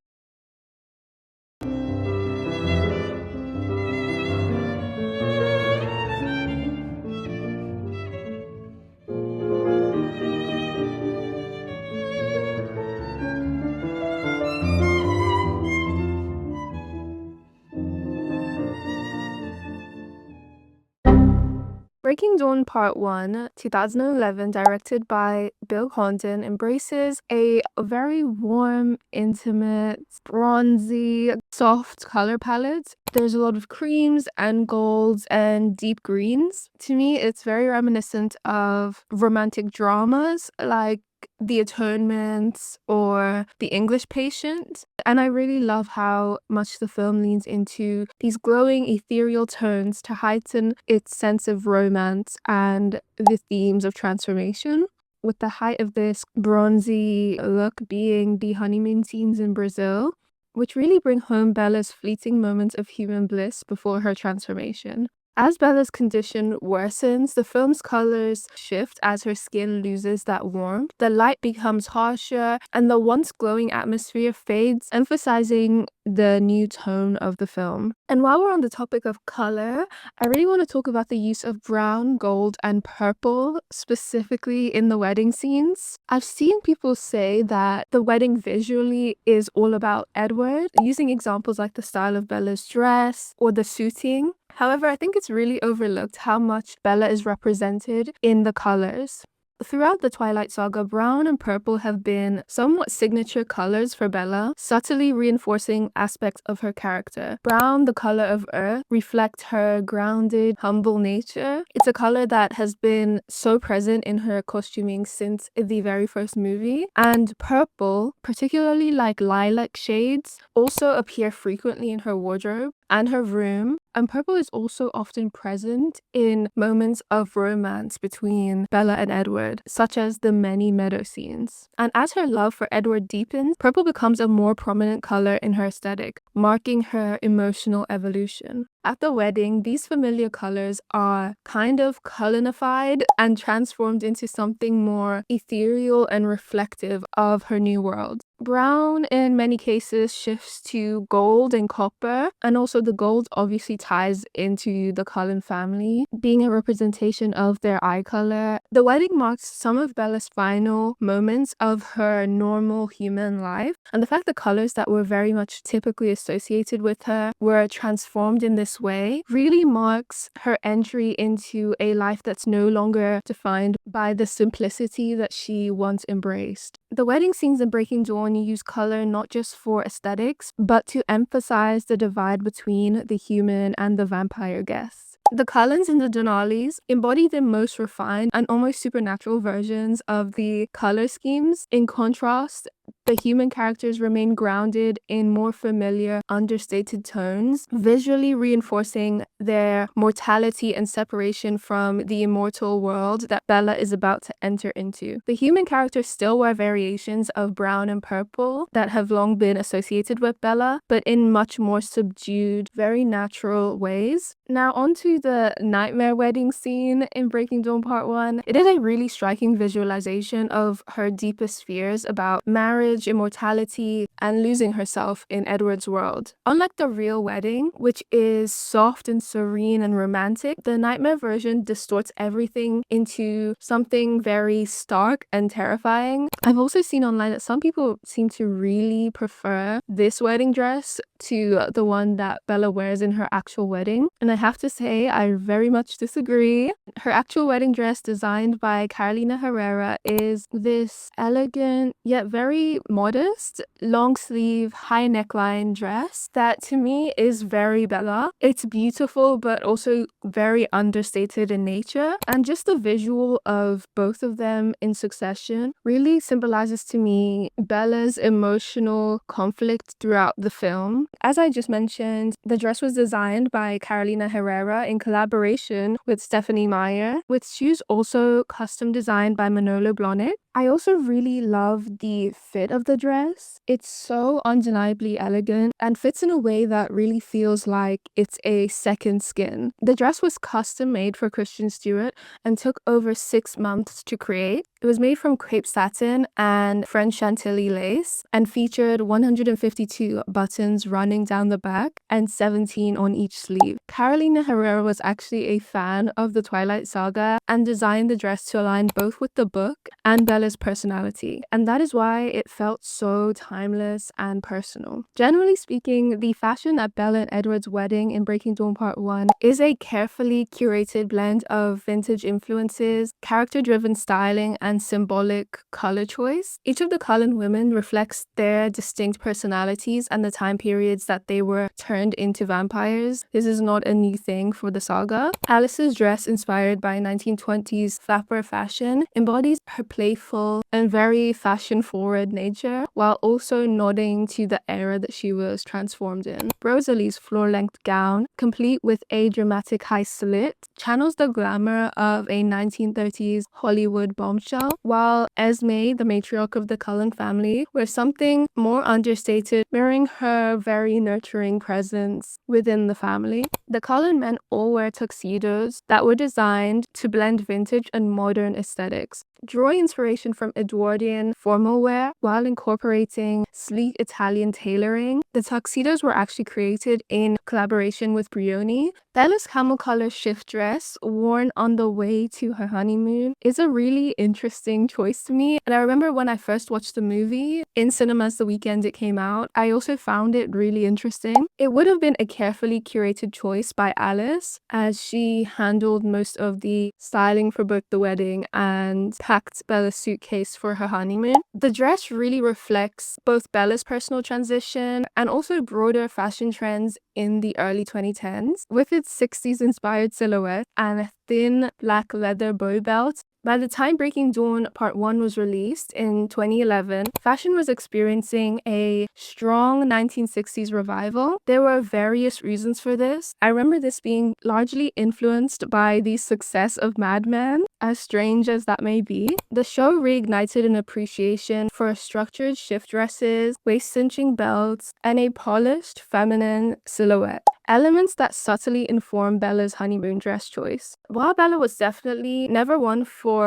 Breaking Dawn Part 1, 2011, directed by Bill Condon, embraces a very warm, intimate, bronzy, soft color palette. There's a lot of creams and golds and deep greens. To me, it's very reminiscent of romantic dramas like The Atonement or The English Patient. And I really love how much the film leans into these glowing ethereal tones to heighten its sense of romance and the themes of transformation. With the height of this bronzy look being the honeymoon scenes in Brazil, which really bring home Bella's fleeting moments of human bliss before her transformation. As Bella's condition worsens, the film's colors shift as her skin loses that warmth. The light becomes harsher, and the once glowing atmosphere fades, emphasizing the new tone of the film. And while we're on the topic of color, I really want to talk about the use of brown, gold, and purple, specifically in the wedding scenes. I've seen people say that the wedding visually is all about Edward, using examples like the style of Bella's dress or the suiting. However, I think it's really overlooked how much Bella is represented in the colors. Throughout the Twilight Saga, brown and purple have been somewhat signature colors for Bella, subtly reinforcing aspects of her character. Brown, the color of earth, reflects her grounded, humble nature. It's a color that has been so present in her costuming since the very first movie. And purple, particularly like lilac shades, also appear frequently in her wardrobe and her room. And purple is also often present in moments of romance between Bella and Edward, such as the many meadow scenes. And as her love for Edward deepens, purple becomes a more prominent color in her aesthetic, marking her emotional evolution. At the wedding, these familiar colors are kind of colonified and transformed into something more ethereal and reflective of her new world. Brown in many cases shifts to gold and copper, and also the gold obviously ties into the Cullen family, being a representation of their eye color. The wedding marks some of Bella's final moments of her normal human life, and the fact the colors that were very much typically associated with her were transformed in this way really marks her entry into a life that's no longer defined by the simplicity that she once embraced. The wedding scenes in Breaking Dawn use color not just for aesthetics, but to emphasize the divide between the human and the vampire guests. The Cullens and the Denalis embody the most refined and almost supernatural versions of the color schemes. In contrast, the human characters remain grounded in more familiar, understated tones, visually reinforcing their mortality and separation from the immortal world that Bella is about to enter into. The human characters still wear variations of brown and purple that have long been associated with Bella, but in much more subdued, very natural ways. Now onto the nightmare wedding scene in Breaking Dawn Part 1. It is a really striking visualization of her deepest fears about marriage, immortality, and losing herself in Edward's world. Unlike the real wedding, which is soft and serene and romantic, the nightmare version distorts everything into something very stark and terrifying. I've also seen online that some people seem to really prefer this wedding dress to the one that Bella wears in her actual wedding, and I have to say I very much disagree. Her actual wedding dress, designed by Carolina Herrera, is this elegant yet very modest long sleeve high neckline dress that to me is very Bella. It's beautiful but also very understated in nature, and just the visual of both of them in succession really symbolizes to me Bella's emotional conflict throughout the film. As I just mentioned, the dress was designed by Carolina Herrera in collaboration with Stephanie Meyer, with shoes also custom designed by Manolo Blahnik. I also really love the fit of the dress. It's so undeniably elegant and fits in a way that really feels like it's a second skin. The dress was custom made for Christian Stewart and took over 6 months to create. It was made from crepe satin and French Chantilly lace and featured 152 buttons running down the back and 17 on each sleeve. Carolina Herrera was actually a fan of the Twilight Saga and designed the dress to align both with the book and Bella's Bella's personality, and that is why it felt so timeless and personal. Generally speaking, the fashion at Bella and Edward's wedding in Breaking Dawn Part 1 is a carefully curated blend of vintage influences, character-driven styling, and symbolic color choice. Each of the Cullen women reflects their distinct personalities and the time periods that they were turned into vampires. This is not a new thing for the saga. Alice's dress, inspired by 1920s flapper fashion, embodies her playful and very fashion-forward nature, while also nodding to the era that she was transformed in. Rosalie's floor-length gown, complete with a dramatic high slit, channels the glamour of a 1930s Hollywood bombshell, while Esme, the matriarch of the Cullen family, wears something more understated, mirroring her very nurturing presence within the family. The Cullen men all wear tuxedos that were designed to blend vintage and modern aesthetics, drawing inspiration from Edwardian formal wear while incorporating sleek Italian tailoring. The tuxedos were actually created in collaboration with Brioni. Bella's camel color shift dress, worn on the way to her honeymoon, is a really interesting choice to me. And I remember when I first watched the movie in cinemas the weekend it came out, I also found it really interesting. It would have been a carefully curated choice by Alice, as she handled most of the styling for both the wedding and packed Bella's suitcase for her honeymoon. The dress really reflects both Bella's personal transition and also broader fashion trends in the early 2010s, with its 60s inspired silhouette and a thin black leather bow belt. By the time Breaking Dawn Part 1 was released in 2011, fashion was experiencing a strong 1960s revival. There were various reasons for this. I remember this being largely influenced by the success of Mad Men, as strange as that may be. The show reignited an appreciation for structured shift dresses, waist-cinching belts, and a polished, feminine silhouette, elements that subtly inform Bella's honeymoon dress choice. While Bella was definitely never one for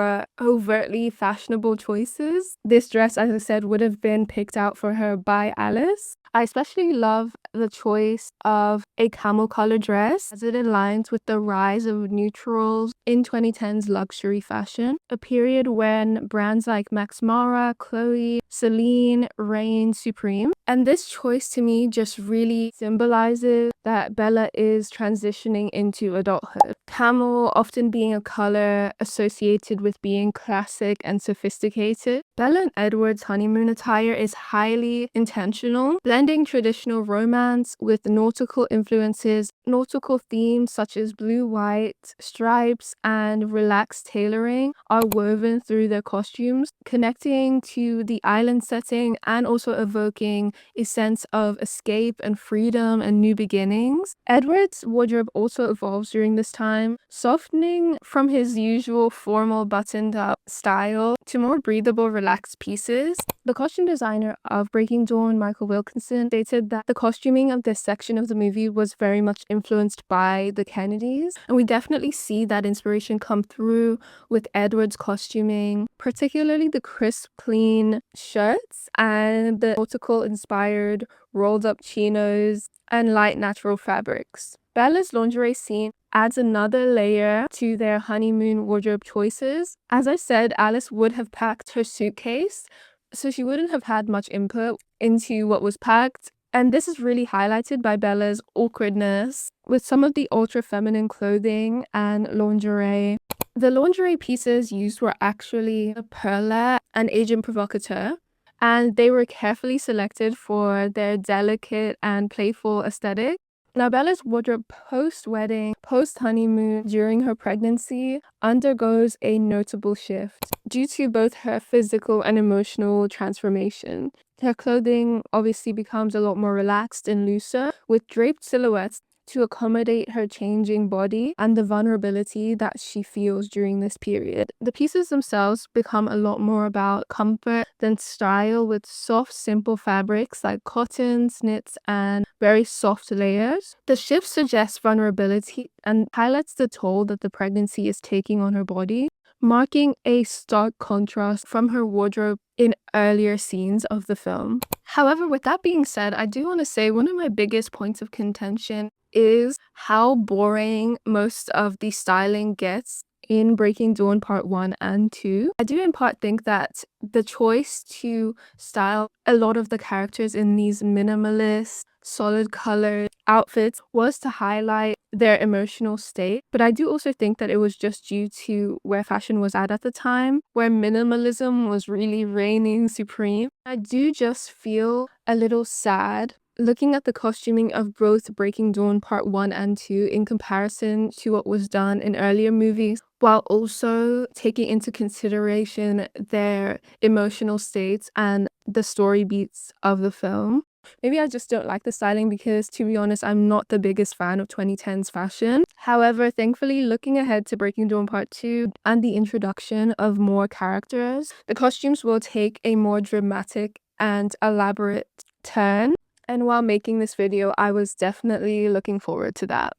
overtly fashionable choices, this dress, as I said, would have been picked out for her by Alice. I especially love the choice of a camel color dress, as it aligns with the rise of neutrals in 2010's luxury fashion, a period when brands like Max Mara, Chloe, Celine reign supreme. And this choice to me just really symbolizes that Bella is transitioning into adulthood. Camel often being a color associated with being classic and sophisticated, Bella and Edward's honeymoon attire is highly intentional, blending traditional romance with nautical influences. Nautical themes such as blue, white, stripes, and relaxed tailoring are woven through their costumes, connecting to the island setting and also evoking a sense of escape and freedom and new beginnings. Edward's wardrobe also evolves during this time, softening from his usual formal buttoned-up style to more breathable, relaxed pieces. The costume designer of Breaking Dawn, Michael Wilkinson, stated that the costuming of this section of the movie was very much influenced by the Kennedys, and we definitely see that inspiration come through with Edward's costuming, particularly the crisp, clean shirts and the nautical-inspired rolled-up chinos and light natural fabrics. Bella's lingerie scene adds another layer to their honeymoon wardrobe choices. As I said, Alice would have packed her suitcase, so she wouldn't have had much input into what was packed. And this is really highlighted by Bella's awkwardness with some of the ultra-feminine clothing and lingerie. The lingerie pieces used were actually a Perla and Agent Provocateur, and they were carefully selected for their delicate and playful aesthetic. Now, Bella's wardrobe post-wedding, post-honeymoon, during her pregnancy, undergoes a notable shift due to both her physical and emotional transformation. Her clothing obviously becomes a lot more relaxed and looser, with draped silhouettes to accommodate her changing body and the vulnerability that she feels during this period. The pieces themselves become a lot more about comfort than style, with soft, simple fabrics like cottons, knits, and very soft layers. The shift suggests vulnerability and highlights the toll that the pregnancy is taking on her body, marking a stark contrast from her wardrobe in earlier scenes of the film. However, with that being said, I do want to say one of my biggest points of contention is how boring most of the styling gets in Breaking Dawn Part 1 and 2. I do in part think that the choice to style a lot of the characters in these minimalist, solid colored outfits was to highlight their emotional state, but I do also think that it was just due to where fashion was at the time, where minimalism was really reigning supreme. I do just feel a little sad looking at the costuming of both Breaking Dawn Part 1 and 2 in comparison to what was done in earlier movies, while also taking into consideration their emotional states and the story beats of the film. Maybe I just don't like the styling because, to be honest, I'm not the biggest fan of 2010s fashion. However, thankfully, looking ahead to Breaking Dawn Part 2 and the introduction of more characters, the costumes will take a more dramatic and elaborate turn. And while making this video, I was definitely looking forward to that.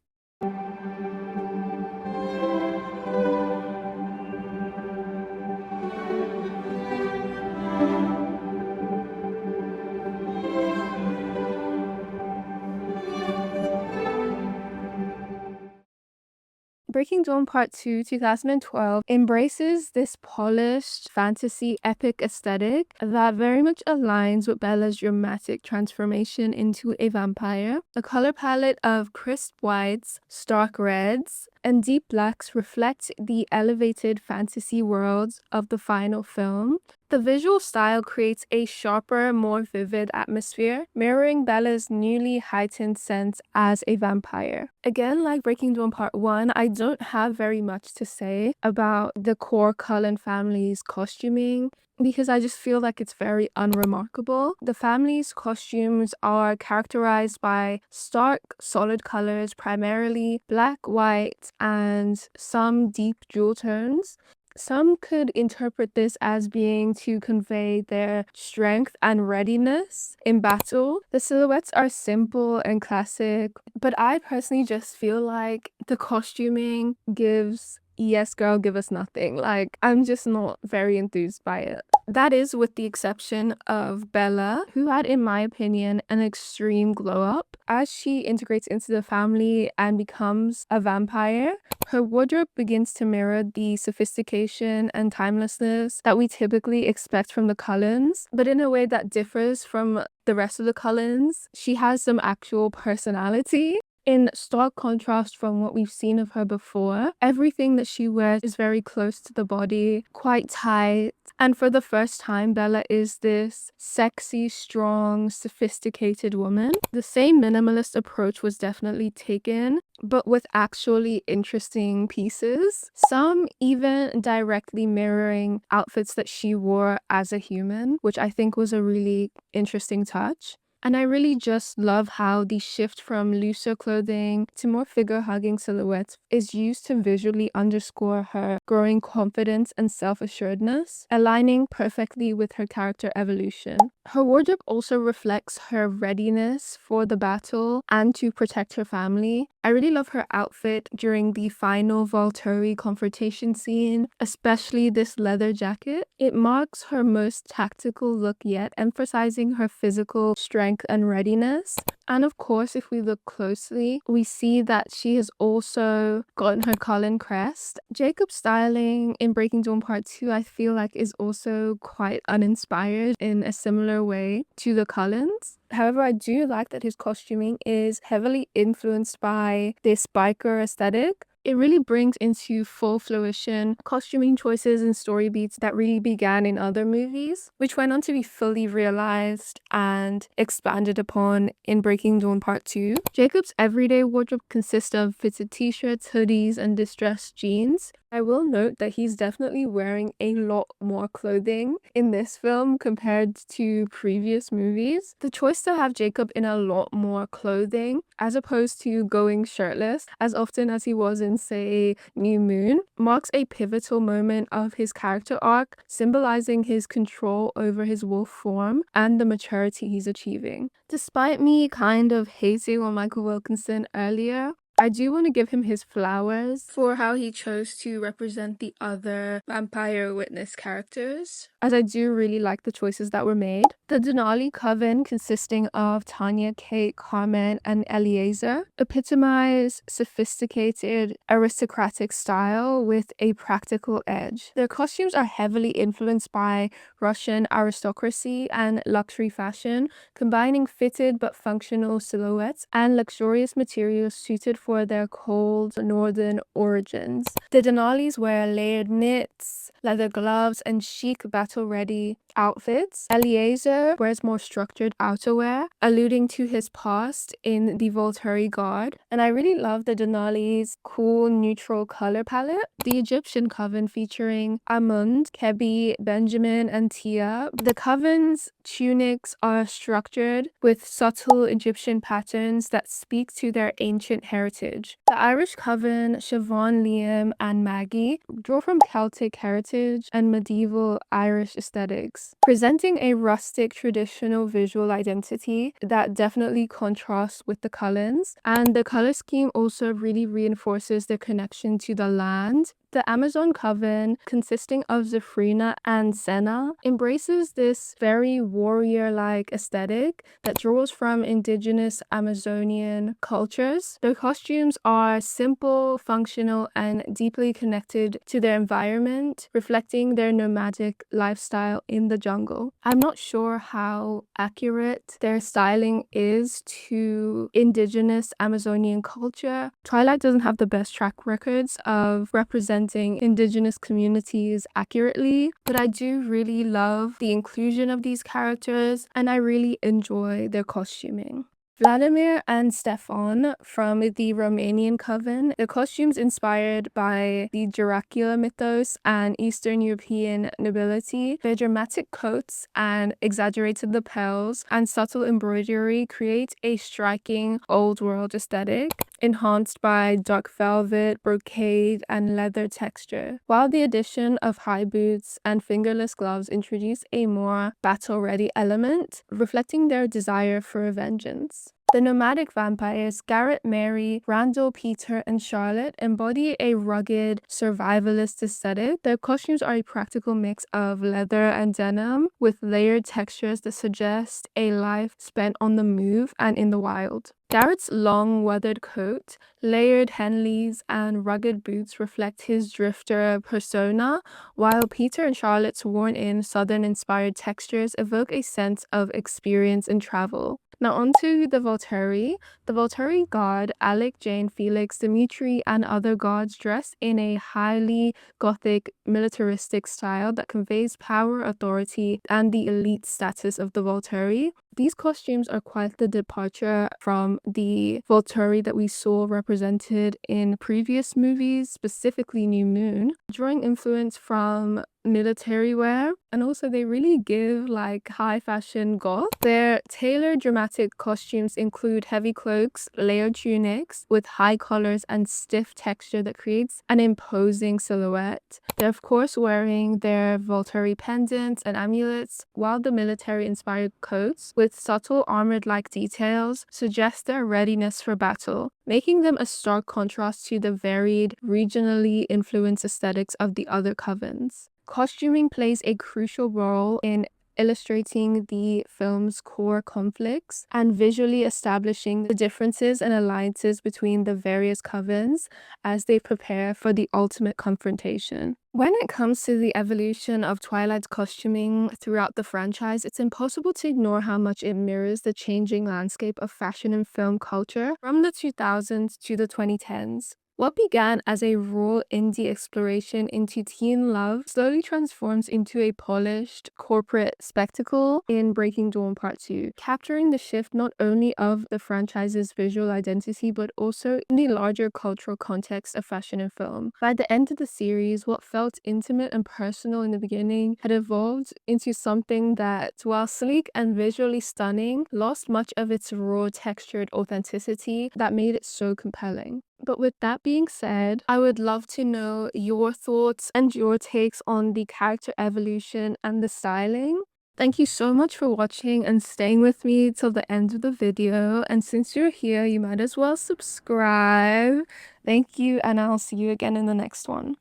Breaking Dawn Part 2, 2012 embraces this polished fantasy epic aesthetic that very much aligns with Bella's dramatic transformation into a vampire. The color palette of crisp whites, stark reds, and deep blacks reflect the elevated fantasy worlds of the final film. The visual style creates a sharper, more vivid atmosphere, mirroring Bella's newly heightened sense as a vampire. Again, like Breaking Dawn Part 1, I don't have very much to say about the core Cullen family's costuming because I just feel like it's very unremarkable. The family's costumes are characterized by stark, solid colors, primarily black, white, and some deep jewel tones. Some could interpret this as being to convey their strength and readiness in battle. The silhouettes are simple and classic, but I personally just feel like the costuming gives yes girl, give us nothing. Like, I'm just not very enthused by it. That is with the exception of Bella, who had, in my opinion, an extreme glow up. As she integrates into the family and becomes a vampire, her wardrobe begins to mirror the sophistication and timelessness that we typically expect from the Cullens, but in a way that differs from the rest of the Cullens. She has some actual personality. In stark contrast from what we've seen of her before, everything that she wears is very close to the body, quite tight, and for the first time, Bella is this sexy, strong, sophisticated woman. The same minimalist approach was definitely taken, but with actually interesting pieces. Some even directly mirroring outfits that she wore as a human, which I think was a really interesting touch. And I really just love how the shift from looser clothing to more figure-hugging silhouettes is used to visually underscore her growing confidence and self-assuredness, aligning perfectly with her character evolution. Her wardrobe also reflects her readiness for the battle and to protect her family. I really love her outfit during the final Volturi confrontation scene, especially this leather jacket. It marks her most tactical look yet, emphasizing her physical strength and readiness. And of course, if we look closely, we see that she has also gotten her Cullen crest. Jacob's styling in Breaking Dawn Part 2, I feel like, is also quite uninspired in a similar way to the Cullens. However, I do like that his costuming is heavily influenced by this biker aesthetic. It really brings into full fruition costuming choices and story beats that really began in other movies, which went on to be fully realized and expanded upon in Breaking Dawn Part 2. Jacob's everyday wardrobe consists of fitted t-shirts, hoodies, and distressed jeans. I will note that he's definitely wearing a lot more clothing in this film compared to previous movies. The choice to have Jacob in a lot more clothing as opposed to going shirtless as often as he was in, say, New Moon, marks a pivotal moment of his character arc, symbolizing his control over his wolf form and the maturity he's achieving. Despite me kind of hating on Michael Wilkinson earlier, I do want to give him his flowers for how he chose to represent the other vampire witness characters, as I do really like the choices that were made. The Denali coven, consisting of Tanya, Kate, Carmen, and Eliezer, epitomize sophisticated aristocratic style with a practical edge. Their costumes are heavily influenced by Russian aristocracy and luxury fashion, combining fitted but functional silhouettes and luxurious materials suited for their cold northern origins. The Denalis wear layered knits, leather gloves, and chic battle-ready outfits. Eliezer wears more structured outerwear, alluding to his past in the Volturi Guard. And I really love the Denali's cool neutral color palette. The Egyptian coven featuring Amund, Kebi, Benjamin, and Tia. The coven's tunics are structured with subtle Egyptian patterns that speak to their ancient heritage. The Irish coven, Siobhan, Liam, and Maggie, draw from Celtic heritage and medieval Irish aesthetics, presenting a rustic traditional visual identity that definitely contrasts with the Cullens. And the color scheme also really reinforces their connection to the land. The Amazon coven, consisting of Zephrina and Senna, embraces this very warrior-like aesthetic that draws from indigenous Amazonian cultures. Their costumes are simple, functional, and deeply connected to their environment, reflecting their nomadic lifestyle in the jungle. I'm not sure how accurate their styling is to indigenous Amazonian culture. Twilight doesn't have the best track records of representing indigenous communities accurately, but I do really love the inclusion of these characters and I really enjoy their costuming. Vladimir and Stefan from the Romanian coven, the costumes inspired by the Dracula mythos and Eastern European nobility. Their dramatic coats and exaggerated lapels and subtle embroidery create a striking old world aesthetic, enhanced by dark velvet, brocade, and leather texture, while the addition of high boots and fingerless gloves introduce a more battle-ready element, reflecting their desire for vengeance. The nomadic vampires, Garrett, Mary, Randall, Peter, and Charlotte, embody a rugged, survivalist aesthetic. Their costumes are a practical mix of leather and denim, with layered textures that suggest a life spent on the move and in the wild. Garrett's long, weathered coat, layered Henleys, and rugged boots reflect his drifter persona, while Peter and Charlotte's worn-in, southern-inspired textures evoke a sense of experience and travel. Now onto the Volturi. The Volturi Guard, Alec, Jane, Felix, Dimitri, and other guards dress in a highly gothic, militaristic style that conveys power, authority, and the elite status of the Volturi. These costumes are quite the departure from the Volturi that we saw represented in previous movies, specifically New Moon, drawing influence from military wear, and also they really give like high fashion goth. Their tailored dramatic costumes include heavy cloaks, layered tunics with high collars and stiff texture that creates an imposing silhouette. They're of course wearing their Volturi pendants and amulets, while the military inspired coats with subtle armored-like details suggest their readiness for battle, making them a stark contrast to the varied, regionally influenced aesthetics of the other covens. Costuming plays a crucial role in illustrating the film's core conflicts and visually establishing the differences and alliances between the various covens as they prepare for the ultimate confrontation. When it comes to the evolution of Twilight's costuming throughout the franchise, it's impossible to ignore how much it mirrors the changing landscape of fashion and film culture from the 2000s to the 2010s. What began as a raw indie exploration into teen love slowly transforms into a polished corporate spectacle in Breaking Dawn Part 2, capturing the shift not only of the franchise's visual identity but also in the larger cultural context of fashion and film. By the end of the series, what felt intimate and personal in the beginning had evolved into something that, while sleek and visually stunning, lost much of its raw textured authenticity that made it so compelling. But with that being said, I would love to know your thoughts and your takes on the character evolution and the styling. Thank you so much for watching and staying with me till the end of the video. And since you're here, you might as well subscribe. Thank you, and I'll see you again in the next one.